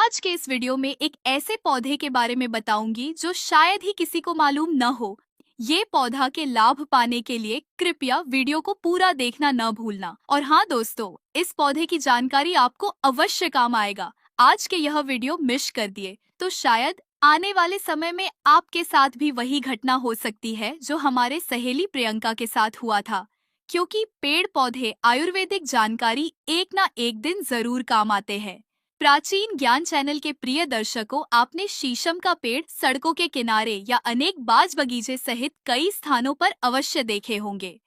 आज के इस वीडियो में एक ऐसे पौधे के बारे में बताऊंगी जो शायद ही किसी को मालूम न हो। ये पौधा के लाभ पाने के लिए कृपया वीडियो को पूरा देखना न भूलना। और हाँ दोस्तों, इस पौधे की जानकारी आपको अवश्य काम आएगा। आज के यह वीडियो मिस कर दिए तो शायद आने वाले समय में आपके साथ भी वही घटना हो सकती है जो हमारे सहेली प्रियंका के साथ हुआ था। क्योंकि पेड़ पौधे आयुर्वेदिक जानकारी एक ना एक दिन जरूर काम आते हैं। प्राचीन ज्ञान चैनल के प्रिय दर्शकों, आपने शीशम का पेड़ सड़कों के किनारे या अनेक बाज बगीचे सहित कई स्थानों पर अवश्य देखे होंगे।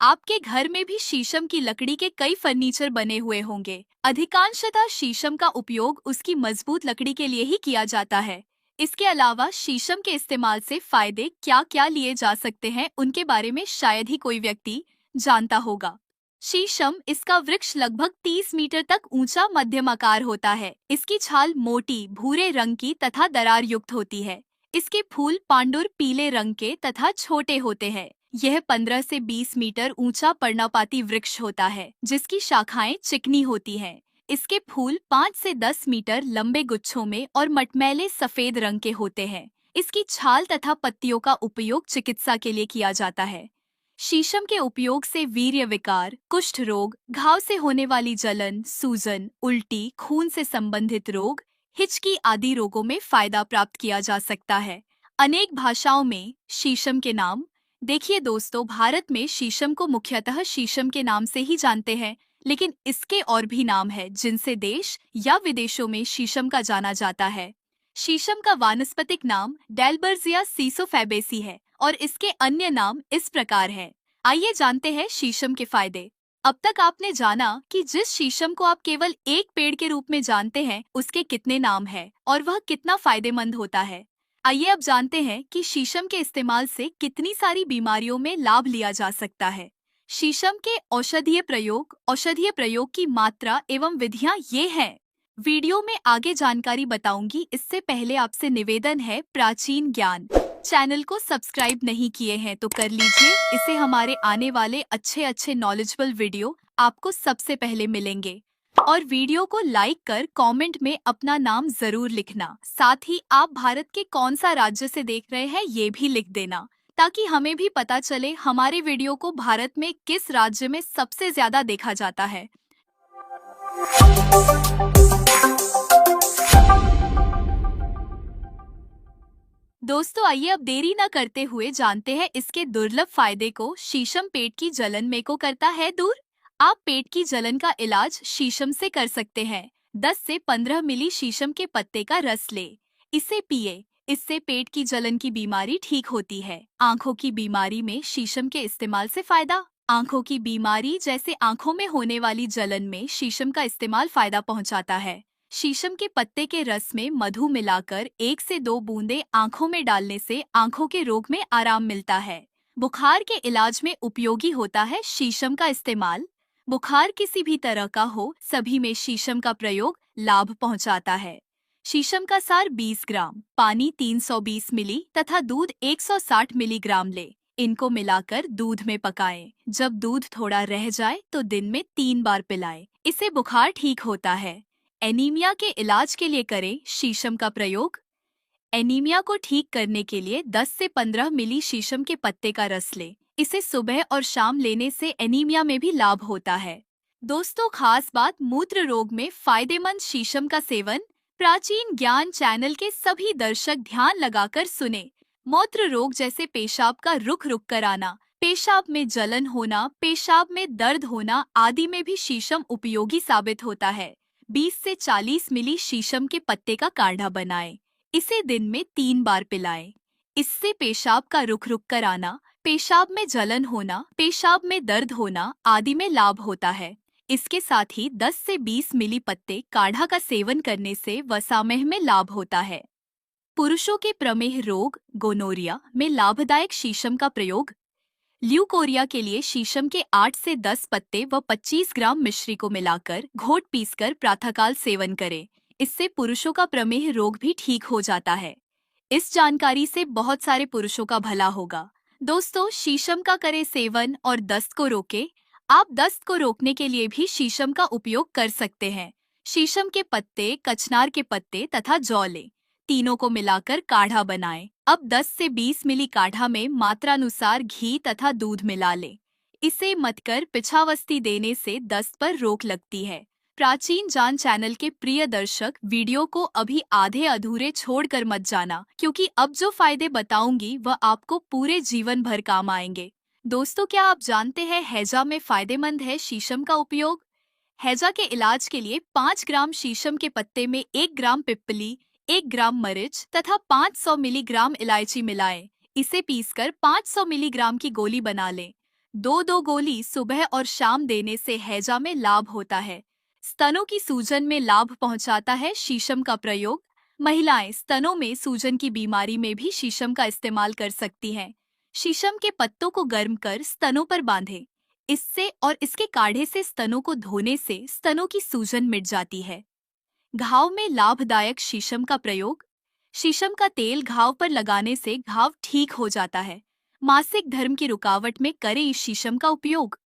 आपके घर में भी शीशम की लकड़ी के कई फर्नीचर बने हुए होंगे। अधिकांशतः शीशम का उपयोग उसकी मजबूत लकड़ी के लिए ही किया जाता है। इसके अलावा शीशम के इस्तेमाल से फायदे क्या क्या लिए जा सकते हैं, उनके बारे में शायद ही कोई व्यक्ति जानता होगा। शीशम, इसका वृक्ष लगभग 30 मीटर तक ऊंचा मध्यम आकार होता है। इसकी छाल मोटी भूरे रंग की तथा दरार युक्त होती है। इसके फूल पांडुर पीले रंग के तथा छोटे होते हैं। यह 15 से 20 मीटर ऊंचा पर्णपाती वृक्ष होता है जिसकी शाखाएं चिकनी होती हैं। इसके फूल 5 से 10 मीटर लंबे गुच्छों में और मटमैले सफेद रंग के होते हैं। इसकी छाल तथा पत्तियों का उपयोग चिकित्सा के लिए किया जाता है। शीशम के उपयोग से वीर्य विकार, कुष्ठ रोग, घाव से होने वाली जलन, सूजन, उल्टी, खून से संबंधित रोग, हिचकी आदि रोगों में फायदा प्राप्त किया जा सकता है। अनेक भाषाओं में शीशम के नाम। देखिए दोस्तों, भारत में शीशम को मुख्यतः शीशम के नाम से ही जानते हैं, लेकिन इसके और भी नाम है जिनसे देश या विदेशों में शीशम का जाना जाता है। शीशम का वानस्पतिक नाम डेल्बर्जिया सीसोफैबेसी है और इसके अन्य नाम इस प्रकार हैं। आइए जानते हैं शीशम के फायदे। अब तक आपने जाना कि जिस शीशम को आप केवल एक पेड़ के रूप में जानते हैं, उसके कितने नाम हैं और वह कितना फायदेमंद होता है। आइए अब जानते हैं कि शीशम के इस्तेमाल से कितनी सारी बीमारियों में लाभ लिया जा सकता है। शीशम के औषधीय प्रयोग की मात्रा एवं विधियां ये हैं। वीडियो में आगे जानकारी बताऊंगी, इससे पहले आपसे निवेदन है, प्राचीन ज्ञान चैनल को सब्सक्राइब नहीं किए हैं तो कर लीजिए। इससे हमारे आने वाले अच्छे नॉलेजेबल वीडियो आपको सबसे पहले मिलेंगे। और वीडियो को लाइक कर कमेंट में अपना नाम जरूर लिखना। साथ ही आप भारत के कौन सा राज्य से देख रहे हैं ये भी लिख देना, ताकि हमें भी पता चले हमारे वीडियो को भारत में किस राज्य में सबसे ज्यादा देखा जाता है। दोस्तों, आइए अब देरी न करते हुए जानते हैं इसके दुर्लभ फायदे को। शीशम पेट की जलन में को करता है दूर। आप पेट की जलन का इलाज शीशम से कर सकते हैं। 10 से 15 मिली शीशम के पत्ते का रस ले, इसे पिए। इससे पेट की जलन की बीमारी ठीक होती है। आंखों की बीमारी में शीशम के इस्तेमाल से फायदा। आंखों की बीमारी जैसे आंखों में होने वाली जलन में शीशम का इस्तेमाल फायदा पहुंचाता है। शीशम के पत्ते के रस में मधु मिलाकर 1 से 2 बूंदे आंखों में डालने से आंखों के रोग में आराम मिलता है। बुखार के इलाज में उपयोगी होता है शीशम का इस्तेमाल। बुखार किसी भी तरह का हो, सभी में शीशम का प्रयोग लाभ पहुंचाता है। शीशम का सार 20 ग्राम, पानी 320 मिली तथा दूध 160 मिलीग्राम ले। इनको मिलाकर दूध में पकाएं। जब दूध थोड़ा रह जाए तो दिन में 3 बार पिलाएं। इससे बुखार ठीक होता है। एनीमिया के इलाज के लिए करें शीशम का प्रयोग। एनीमिया को ठीक करने के लिए 10 से 15 मिली शीशम के पत्ते का रस लें। इसे सुबह और शाम लेने से एनीमिया में भी लाभ होता है। दोस्तों, खास बात, मूत्र रोग में फायदेमंद शीशम का सेवन। प्राचीन ज्ञान चैनल के सभी दर्शक ध्यान लगाकर सुने। मूत्र रोग जैसे पेशाब का रुक रुक कर आना, पेशाब में जलन होना, पेशाब में दर्द होना आदि में भी शीशम उपयोगी साबित होता है। 20 से 40 मिली शीशम के पत्ते का काढ़ा बनाएं। इसे दिन में 3 बार पिलाएं। इससे पेशाब का रुक रुक कर आना, पेशाब में जलन होना, पेशाब में दर्द होना आदि में लाभ होता है। इसके साथ ही 10 से 20 मिली पत्ते काढ़ा का सेवन करने से वसामेह में लाभ होता है। पुरुषों के प्रमेह रोग गोनोरिया में लाभदायक शीशम का प्रयोग। ल्यूकोरिया के लिए शीशम के 8 से 10 पत्ते व 25 ग्राम मिश्री को मिलाकर घोट पीसकर प्रातःकाल सेवन करें। इससे पुरुषों का प्रमेह रोग भी ठीक हो जाता है। इस जानकारी से बहुत सारे पुरुषों का भला होगा। दोस्तों, शीशम का करें सेवन और दस्त को रोके। आप दस्त को रोकने के लिए भी शीशम का उपयोग कर सकते हैं। शीशम के पत्ते, कचनार के पत्ते तथा जौ लें। तीनों को मिलाकर काढ़ा बनाएं। अब 10 से 20 मिली काढ़ा में मात्रानुसार घी तथा दूध मिला लें। इसे मतकर पिछावस्ती देने से दस्त पर रोक लगती है। प्राचीन जान चैनल के प्रिय दर्शक, वीडियो को अभी आधे अधूरे छोड़कर मत जाना, क्योंकि अब जो फायदे बताऊंगी वह आपको पूरे जीवन भर काम आएंगे। दोस्तों, क्या आप जानते हैं हैजा में फायदेमंद है शीशम का उपयोग? हैजा के इलाज के लिए 5 ग्राम शीशम के पत्ते में 1 ग्राम पिप्पली, 1 ग्राम मरीच तथा 500 मिलीग्राम इलायची मिलाएं। इसे पीसकर 500 मिलीग्राम की गोली बना लें। 2-2 गोली सुबह और शाम देने से हैजा में लाभ होता है। स्तनों की सूजन में लाभ पहुंचाता है शीशम का प्रयोग। महिलाएं स्तनों में सूजन की बीमारी में भी शीशम का इस्तेमाल कर सकती हैं। शीशम के पत्तों को गर्म कर स्तनों पर बांधें। इससे और इसके काढ़े से स्तनों को धोने से स्तनों की सूजन मिट जाती है। घाव में लाभदायक शीशम का प्रयोग। शीशम का तेल घाव पर लगाने से घाव ठीक हो जाता है। मासिक धर्म की रुकावट में करें इस शीशम का उपयोग।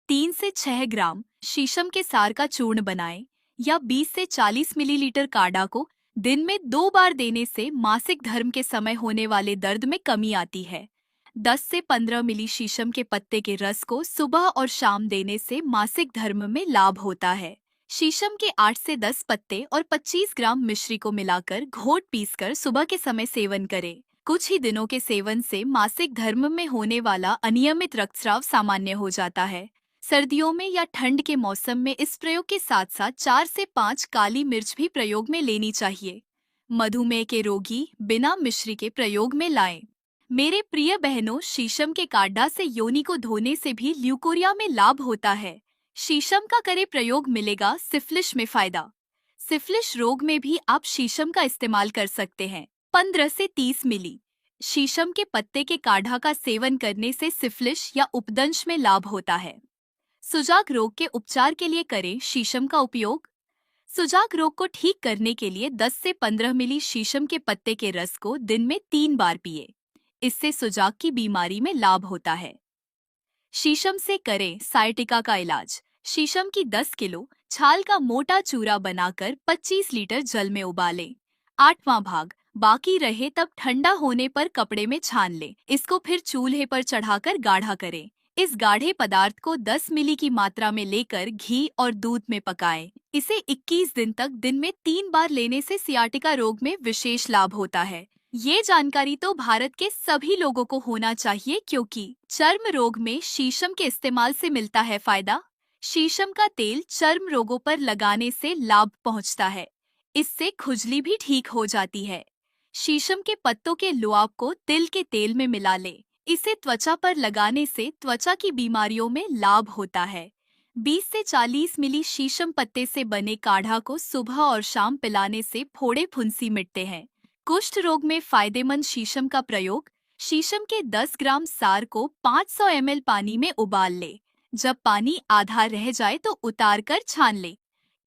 3 से 6 ग्राम शीशम के सार का चूर्ण बनाएं या 20 से 40 मिलीलीटर काढ़ा को दिन में 2 बार देने से मासिक धर्म के समय होने वाले दर्द में कमी आती है। 10 से 15 मिली शीशम के पत्ते के रस को सुबह और शाम देने से मासिक धर्म में लाभ होता है। शीशम के 8 से 10 पत्ते और 25 ग्राम मिश्री को मिलाकर घोट पीसकर सुबह के समय सेवन करें। कुछ ही दिनों के सेवन से मासिक धर्म में होने वाला अनियमित रक्तस्राव सामान्य हो जाता है। सर्दियों में या ठंड के मौसम में इस प्रयोग के साथ साथ 4 से 5 काली मिर्च भी प्रयोग में लेनी चाहिए। मधुमेह के रोगी बिना मिश्री के प्रयोग में लाएं। मेरे प्रिय बहनों, शीशम के काढ़ा से योनि को धोने से भी ल्यूकोरिया में लाभ होता है। शीशम का करे प्रयोग मिलेगा सिफिलिस में फायदा। सिफिलिस रोग में भी आप शीशम का इस्तेमाल कर सकते हैं। 15 से 30 मिली शीशम के पत्ते के काढ़ा का सेवन करने से सिफिलिस या उपदंश में लाभ होता है। सुजाक रोग के उपचार के लिए करें शीशम का उपयोग। सुजाक रोग को ठीक करने के लिए 10 से 15 मिली शीशम के पत्ते के रस को दिन में 3 बार पिए। इससे सुजाक की बीमारी में लाभ होता है। शीशम से करें साइटिका का इलाज। शीशम की 10 किलो छाल का मोटा चूरा बनाकर 25 लीटर जल में उबालें। 8वां भाग बाकी रहे तब ठंडा होने पर कपड़े में छान लें। इसको फिर चूल्हे पर चढ़ाकर गाढ़ा करें। इस गाढ़े पदार्थ को 10 मिली की मात्रा में लेकर घी और दूध में पकाएं। इसे 21 दिन तक दिन में 3 बार लेने से सियाटिका रोग में विशेष लाभ होता है। ये जानकारी तो भारत के सभी लोगों को होना चाहिए, क्योंकि चर्म रोग में शीशम के इस्तेमाल से मिलता है फायदा। शीशम का तेल चर्म रोगों पर लगाने से लाभ पहुंचता है। इससे खुजली भी ठीक हो जाती है। शीशम के पत्तों के लुआब को तिल के तेल में मिला लें। इसे त्वचा पर लगाने से त्वचा की बीमारियों में लाभ होता है। 20 से 40 मिली शीशम पत्ते से बने काढ़ा को सुबह और शाम पिलाने से फोड़े फुंसी मिटते हैं। कुष्ठ रोग में फायदेमंद शीशम का प्रयोग। शीशम के 10 ग्राम सार को 500 ml पानी में उबाल ले। जब पानी आधा रह जाए तो उतार कर छान ले।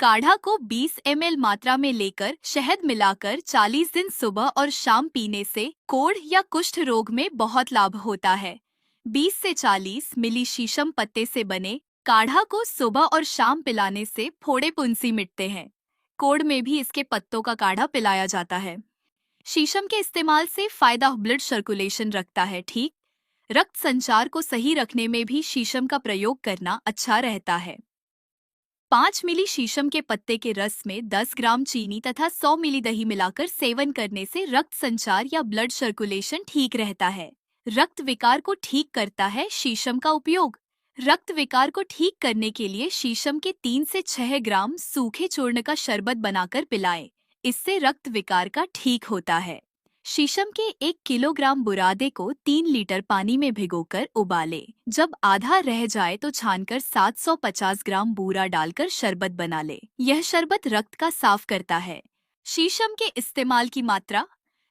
काढ़ा को 20 ml मात्रा में लेकर शहद मिलाकर 40 दिन सुबह और शाम पीने से कोढ़ या कुष्ठ रोग में बहुत लाभ होता है। 20 से 40 मिली शीशम पत्ते से बने काढ़ा को सुबह और शाम पिलाने से फोड़े फुंसी मिटते हैं। कोढ़ में भी इसके पत्तों का काढ़ा पिलाया जाता है। शीशम के इस्तेमाल से फायदा ब्लड सर्कुलेशन रखता है ठीक। रक्त संचार को सही रखने में भी शीशम का प्रयोग करना अच्छा रहता है। 5 मिली शीशम के पत्ते के रस में 10 ग्राम चीनी तथा 100 मिली दही मिलाकर सेवन करने से रक्त संचार या ब्लड सर्कुलेशन ठीक रहता है। रक्त विकार को ठीक करता है शीशम का उपयोग। रक्त विकार को ठीक करने के लिए शीशम के 3 से 6 ग्राम सूखे चूर्ण का शरबत बनाकर पिलाएं। इससे रक्त विकार का ठीक होता है। शीशम के 1 किलोग्राम बुरादे को 3 लीटर पानी में भिगोकर उबालें। जब आधा रह जाए तो छानकर 750 ग्राम बूरा डालकर शरबत बना ले। यह शरबत रक्त का साफ करता है। शीशम के इस्तेमाल की मात्रा।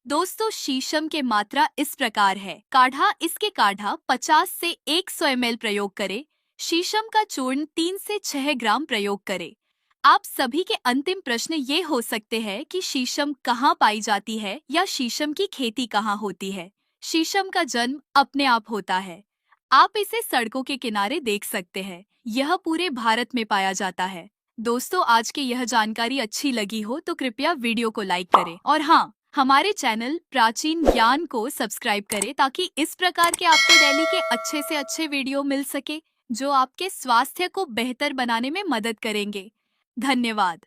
दोस्तों, शीशम के मात्रा इस प्रकार है। काढ़ा, इसके काढ़ा 50 से 100 ml प्रयोग करें। शीशम का चूर्ण 3 से 6 ग्राम प्रयोग करें। आप सभी के अंतिम प्रश्न ये हो सकते हैं कि शीशम कहाँ पाई जाती है या शीशम की खेती कहाँ होती है। शीशम का जन्म अपने आप होता है। आप इसे सड़कों के किनारे देख सकते हैं। यह पूरे भारत में पाया जाता है। दोस्तों, आज की यह जानकारी अच्छी लगी हो तो कृपया वीडियो को लाइक करें और हाँ, हमारे चैनल प्राचीन ज्ञान को सब्सक्राइब करें ताकि इस प्रकार के आपको डेली के अच्छे से अच्छे वीडियो मिल सके जो आपके स्वास्थ्य को बेहतर बनाने में मदद करेंगे। धन्यवाद।